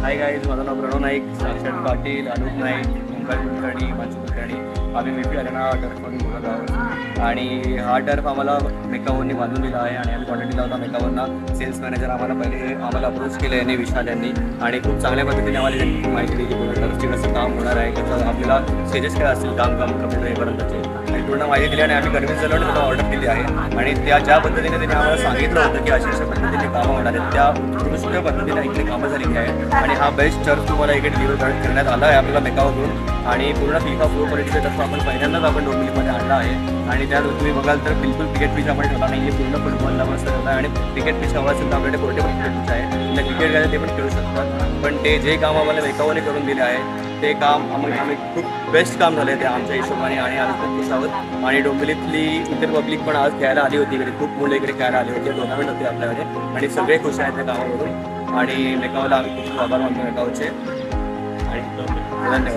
Hi guys, माझं नाव प्रणव नाईक, साक्षात पाटील, अनुप नाईक, ओंकार कुलकर्णी, मानसी कुलकर्णी. आम्ही मेपी अरेना टर्फवरून बोलत आहोत आणि हा टर्फ आम्हाला मेकावरनी बांधून दिला आहे आणि आम्ही कॉन्टॅक्ट दिला होता मेकावरना. सेल्स मॅनेजर आम्हाला अप्रोच केलं यांनी, विशाल यांनी, आणि खूप चांगल्या पद्धतीने आम्हाला त्यांनी माहिती दिली पूर्ण टर्फची कसं काम होणार आहे, कसं आपल्याला स्टेजेस काय असतील काम कम्प्लीट होईपर्यंतचे आणि पूर्ण माहिती दिली आणि आम्ही कन्व्हिन्स झालो आणि त्यांना ऑर्डर केली आहे. आणि ज्या पद्धतीने त्यांनी आम्हाला सांगितलं होतं की अशा पद्धतीने कामं होणार आहेत, त्या उत्कृष्ट पद्धतीने इकडे कामं झालेली आहेत आणि हा बेस्ट टर्फ तुम्हाला इकडे डिलिव्हर करण्यात आला आहे आपल्याला मेकावरून. आणि पूर्ण FIFA प्रो क्वालिटीचा टर्फ आपण पहिल्यांदाच डोंबिवलीमध्ये आणला आहे आणि त्यात तुम्ही बघाल तर बिलकुल क्रिकेट पिच आपण ठेवला नाही, पूर्ण फुटबॉलला मस्त ठेवला आहे. आणि क्रिकेट पिच हवा असेल तर आपल्याकडे पोर्टेबल क्रिकेट पिच आहे, त्या क्रिकेट घ्यायला ते पण खेळू शकतात. पण ते जे काम आम्हाला मेकावरने करून दिले आहे ते काम आम्ही खूप बेस्ट काम झाले ते आमच्या हिशोबाने आणि आम्ही खूप खुश आहोत. आणि डोंबिवलीतली इतर पब्लिक पण आज खेळायला आली होती इकडे, खूप मुलं इकडे खेळायला आली होती, टुर्नामेंट होती आपल्याकडे आणि सगळे खुश आहेत त्या कामावरून. आणि मेकावला आम्ही खूप आभार मानतो मेकावचे आणि धन्यवाद.